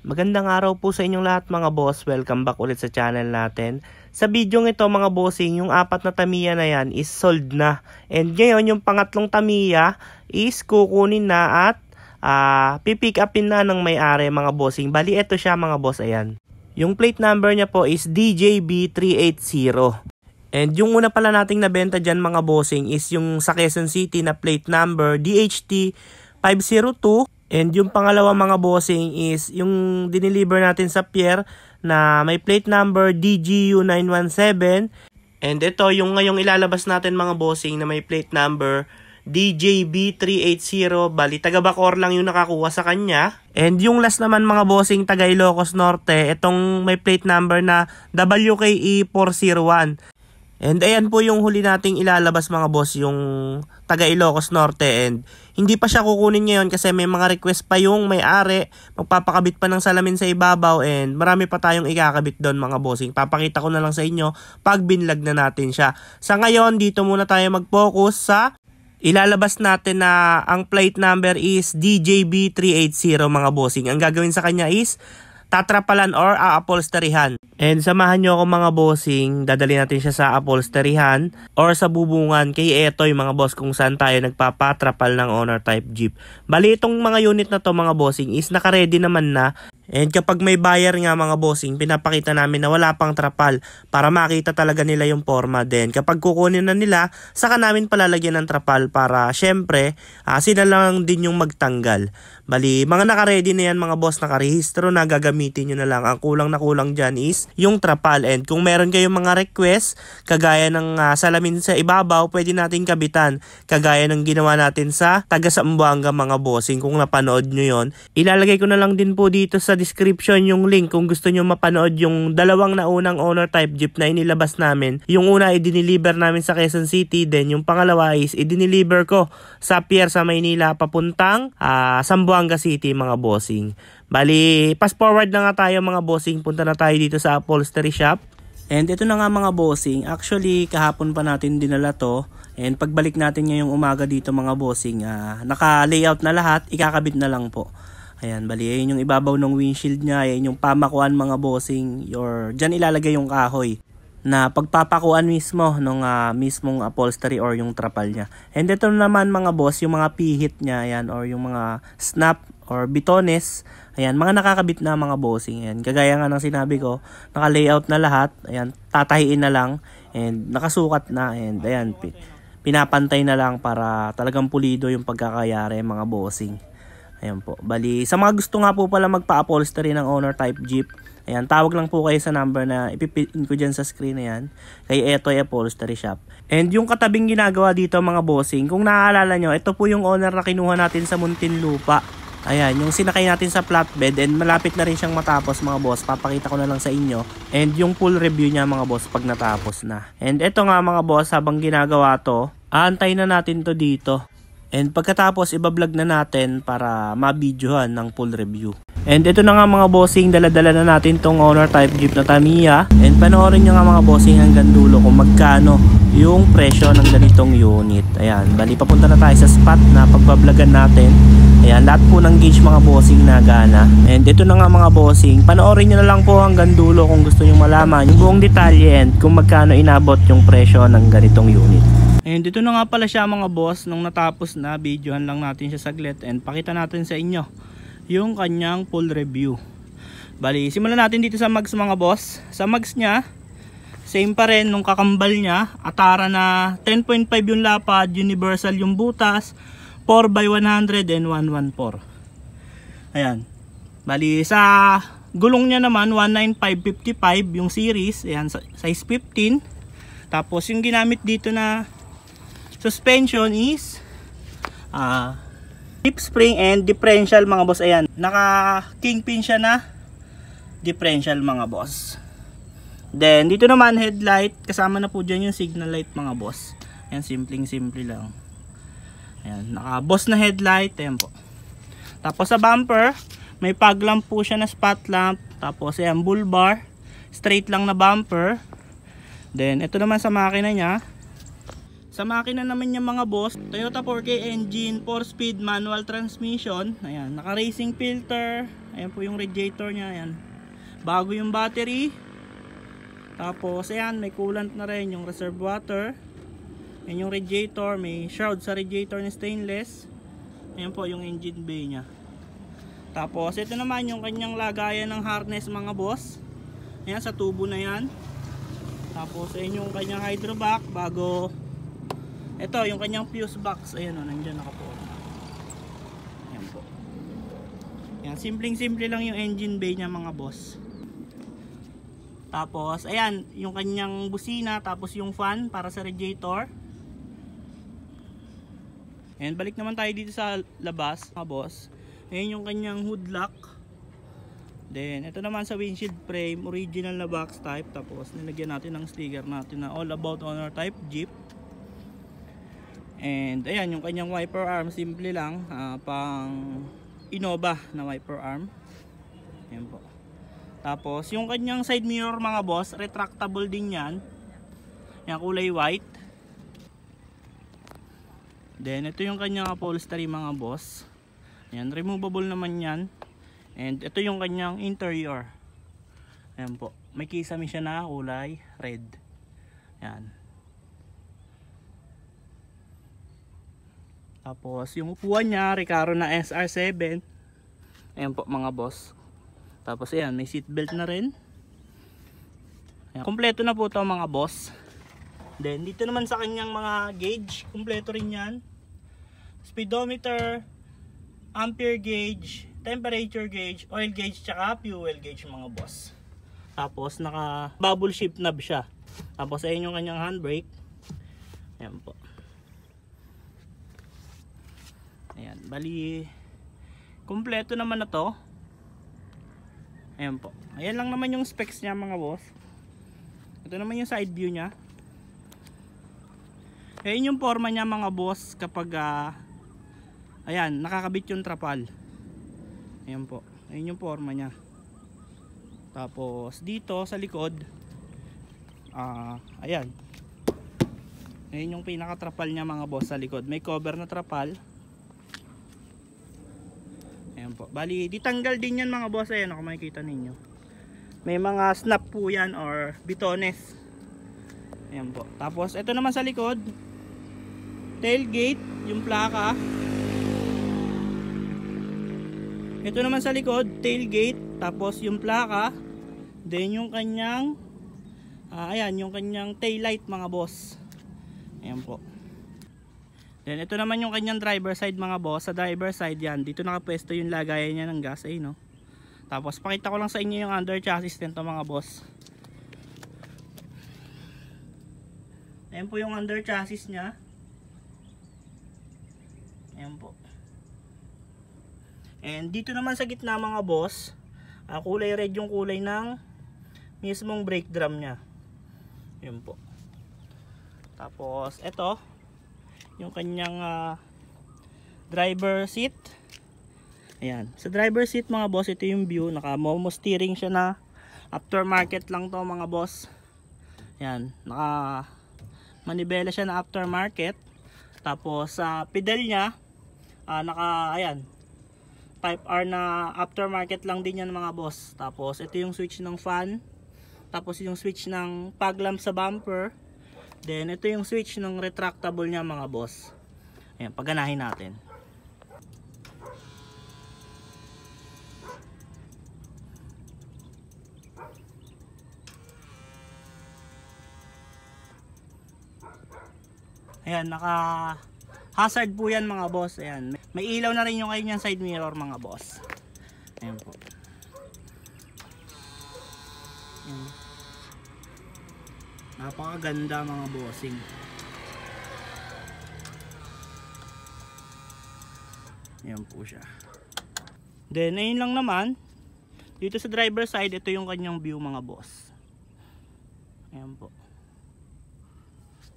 Magandang araw po sa inyong lahat mga boss. Welcome back ulit sa channel natin. Sa video ito mga bossing, yung 4 na Tamiya na yan is sold na. And ngayon yung pangatlong Tamiya is kukunin na at pipick upin na ng may-ari mga bossing. Bali ito siya mga boss, ayan. Yung plate number niya po is DJB380. And yung una pala nating nabenta dyan mga bossing is yung sa Quezon City na plate number DHT502. And yung pangalawa mga bossing is yung dineliver natin sa Pierre na may plate number DGU917. And ito yung ngayong ilalabas natin mga bossing na may plate number DJB380. Bali taga Bacoor lang yung nakakuha sa kanya. And yung last naman mga bossing taga Ilocos Norte, itong may plate number na WKE401. And ayan po yung huli nating ilalabas mga boss, yung taga Ilocos Norte. And hindi pa siya kukunin ngayon kasi may mga request pa yung may-ari. Magpapakabit pa ng salamin sa ibabaw and marami pa tayong ikakabit doon mga bossing. Papakita ko na lang sa inyo pag binlag na natin siya. Sa ngayon, dito muna tayo mag-focus sa ilalabas natin na ang plate number is DJB380 mga bossing. Ang gagawin sa kanya is tatrapalan or aapolsterihan. And samahan nyo ako mga bossing, dadali natin siya sa apolsterihan or sa bubungan kay Etoy mga boss kung saan tayo nagpapatrapal ng owner type Jeep. Bali itong mga unit na to mga bossing is naka-ready naman na. And kapag may buyer nga mga bossing, pinapakita namin na wala pang trapal para makita talaga nila yung forma. Then kapag kukunin na nila, saka namin palalagyan ng trapal para syempre sila lang din yung magtanggal. Bali mga naka-ready na yan mga boss, nakarehistro na, gagamitin nyo na lang. Ang kulang na kulang dyan is yung trapal. And kung meron kayong mga request kagaya ng salamin sa ibabaw, pwede natin kabitan kagaya ng ginawa natin sa taga Zamboanga mga bossing. Kung napanood nyo yon, ilalagay ko na lang din po dito sa description yung link kung gusto nyo mapanood yung dalawang naunang owner type Jeep na inilabas namin. Yung una i-deliver namin sa Quezon City, then yung pangalawa is i-deliver ko sa Pierre sa Maynila papuntang Zamboanga City mga bossing. Bali, fast forward na nga tayo mga bossing, punta na tayo dito sa upholstery shop. And ito na nga mga bossing, actually kahapon pa natin dinala to. And pagbalik natin ngayong umaga dito mga bossing, naka-layout na lahat, ikakabit na lang po. Ayan, bali, ayun yung ibabaw ng windshield niya, ayun yung pamakuan mga bossing, dyan ilalagay yung kahoy na pagpapakuan mismo ng mismong upholstery or yung trapal niya. And ito naman mga boss, yung mga pihit niya, ayan, or yung mga snap or bitones, ayan, mga nakakabit na mga bossing. Ayan, kagaya nga ng sinabi ko, naka-layout na lahat, ayan, tatahiin na lang, and nakasukat na, and ayan, pinapantay na lang para talagang pulido yung pagkakayari mga bossing. Ayan po. Bali, sa mga gusto nga po pala magpa-upholstery ng owner type Jeep, ayan, tawag lang po kayo sa number na ipipin ko dyan sa screen na yan, kay Etoy Upholstery Shop. And yung katabing ginagawa dito mga bossing, kung naaalala nyo, ito po yung owner na kinuha natin sa Muntinlupa. Ayan, yung sinakay natin sa flatbed, and malapit na rin siyang matapos mga boss. Papakita ko na lang sa inyo. And yung full review niya mga boss pag natapos na. And ito nga mga boss, habang ginagawa to, aantay na natin to dito. And pagkatapos, ibablog na natin para ma-videohan ng full review. And ito na nga mga bossing, daladala na natin tong owner type Jeep na Tamiya. And panoorin nyo nga mga bossing hanggang dulo kung magkano yung presyo ng ganitong unit. Ayan, bali papunta na tayo sa spot na pagbablogan natin. Ayan, lahat po ng gauge mga bossing na gana. And ito na nga mga bossing, panoorin nyo na lang po hanggang dulo kung gusto nyo malaman yung buong detalye and kung magkano inabot yung presyo ng ganitong unit. And dito na nga pala siya mga boss, nung natapos na, videohan lang natin siya saglit and pakita natin sa inyo yung kanyang full review. Bali, simulan natin dito sa mags mga boss. Sa mags niya, same pa rin nung kakambal niya, Atara na 10.5 yung lapad, universal yung butas, 4x100 and 114. Ayan. Bali, sa gulong niya naman 195/55 yung series, ayan, size 15. Tapos yung ginamit dito na suspension is tip spring and differential mga boss. Ayan, naka kingpin siya na differential mga boss. Then dito naman headlight, kasama na po dyan yung signal light mga boss. Ayan, simple lang. Ayan, naka boss na headlight. Ayan po. Tapos sa bumper, may fog lamp po siya na spot lamp. Tapos ayan, bull bar, straight lang na bumper. Then ito naman sa makina niya, Sa makina naman yung mga boss, Toyota 4K engine, 4-speed manual transmission. Ayan, naka racing filter. Ayan po yung radiator nya. Ayan, bago yung battery. Tapos ayan, may coolant na rin, yung reserve water. Ayan yung radiator, may shroud sa radiator na stainless. Ayan po yung engine bay nya. Tapos ito naman yung kanyang lagayan ng harness mga boss. Ayan, sa tubo na yan. Tapos ayan yung kanyang hydrovac bago. Ito yung kanyang fuse box. Ayan o, nandiyan nakaporma. Ayan po. Ayan, simpleng-simple lang yung engine bay nya mga boss. Tapos ayan yung kanyang busina, tapos yung fan para sa radiator. Ayan, balik naman tayo dito sa labas mga boss. Ayan yung kanyang hood lock. Then ito naman sa windshield frame, original na box type. Tapos nilagyan natin ng sticker natin na all about Honor type Jeep. And ayan yung kanyang wiper arm, simple lang, pang Innova na wiper arm. Ayan po. Tapos yung kanyang side mirror mga boss, retractable din yan. Yan, kulay white. Then ito yung kanyang upholstery mga boss. Yan, removable naman yan. And ito yung kanyang interior. Ayan po, may kisame siya na kulay red. Yan. Tapos yung upuan niya, Recaro na SR7. Ayan po mga boss. Tapos ayan, may seatbelt na rin. Ayan, kompleto na po ito mga boss. Then dito naman sa kanyang mga gauge, kompleto rin yan. Speedometer, ampere gauge, temperature gauge, oil gauge, tsaka fuel gauge mga boss. Tapos naka bubble shift knob siya. Tapos ayan yung kanyang handbrake. Ayan po. Ayan, bali kompleto naman na to. Ayan po. Ayan lang naman yung specs niya mga boss. Ito naman yung side view niya. Ayan yung forma niya mga boss kapag ayan, nakakabit yung trapal. Ayan po. Ayan yung forma niya. Tapos dito sa likod, ayan. Ayan yung pinaka-trapal niya mga boss sa likod. May cover na trapal. Ayan po. Bali, ditanggal din yan mga boss. Ayan, kung makikita ninyo. May mga snap po yan or bitones. Ayan po. Tapos, ito naman sa likod. Tailgate, yung plaka. Ito naman sa likod, tailgate. Tapos, yung plaka. Then, yung kanyang, ayan, yung kanyang taillight mga boss. Ayan po. Then ito naman yung kanyang driver side mga boss. Sa driver side yan, dito nakapwesto yung lagayan niya ng gas ay no. Tapos pakita ko lang sa inyo yung under chassis nito mga boss. Ayan po yung under chassis niya. Ayan po. And dito naman sa gitna mga boss, kulay red yung kulay ng mismong brake drum niya. Ayan po. Tapos ito yung kanyang driver seat. Ayan, sa driver seat mga boss, ito yung view. Naka-momo steering siya na aftermarket lang to mga boss. Ayan, naka manibela siya na aftermarket. Tapos sa pedal niya, ayan, type R na aftermarket lang din yan mga boss. Tapos ito yung switch ng fan. Tapos yung switch ng fog lamp sa bumper. Then ito yung switch ng retractable niya mga boss. Ayan, paganahin natin. Ayan, naka hazard po yan mga boss. Ayan, may ilaw na rin yung kanyang side mirror mga boss. Ayan po. Ayan. Napakaganda mga bossing. Ayan po siya. Then ayun lang naman. Dito sa driver side, ito yung kanyang view mga boss. Ayan po.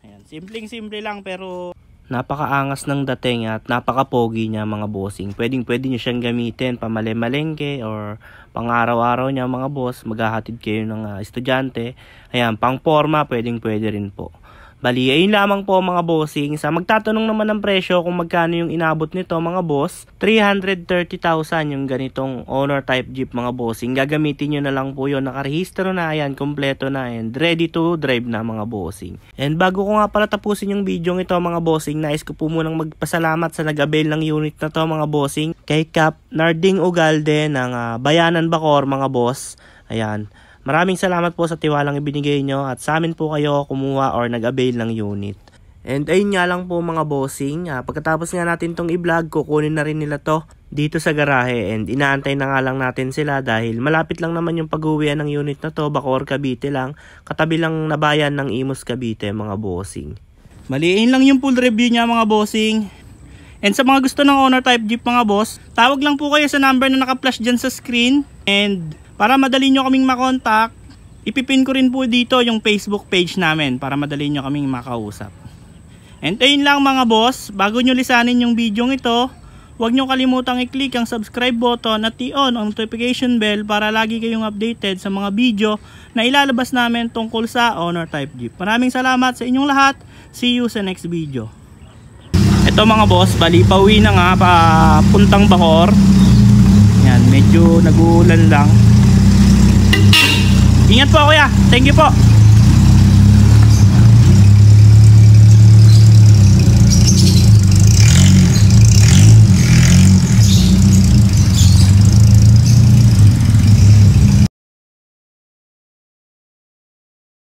Ayan, simpleng-simple lang pero napakaangas ng dating at napaka-pogi niya mga bossing. Pwede niyo siyang gamitin pamale-malengke or pang-araw-araw niya mga boss. Maghahatid kayo ng estudyante. Ayan, pang-forma pwede rin po. Bali, ayun lamang po mga bossing. Sa magtatanong naman ng presyo kung magkano yung inabot nito mga boss, 330,000 yung ganitong owner type jeep mga bossing. Gagamitin nyo na lang po yun. Nakarehistro na, ayan, kompleto na, and ready to drive na mga bossing. And bago ko nga pala tapusin yung video ito mga bossing, nais ko po munang magpasalamat sa nag-avail ng unit na to mga bossing kay Cap Narding Ugalde ng Bayanan Bacoor mga boss. Ayan. Maraming salamat po sa tiwalang ibinigay nyo at sa amin po kayo kumuha or nag-avail ng unit. And ayun nga lang po mga bossing, pagkatapos nga natin tong i-vlog, kukunin na rin nila to dito sa garahe and inaantay na nga lang natin sila dahil malapit lang naman yung pag-uwian ng unit na to, Bacoor, Cavite lang, katabi lang na bayan ng Imus, Cavite mga bossing. Maliin lang yung full review niya mga bossing. And sa mga gusto ng owner type jeep mga boss, tawag lang po kayo sa number na naka-flash dyan sa screen. And para madali nyo kaming makontak, ipipin ko rin po dito yung Facebook page namin para madali nyo kaming makausap. And ayun lang mga boss, bago nyo lisanin yung video ito, huwag nyo kalimutang i-click ang subscribe button at i-on ang notification bell para lagi kayong updated sa mga video na ilalabas namin tungkol sa owner type jeep. Maraming salamat sa inyong lahat. See you sa next video. Ito mga boss, bali pauwi na nga papuntang Bacoor. Yan, medyo nag-uulan lang. Ingat po kuya. Thank you po.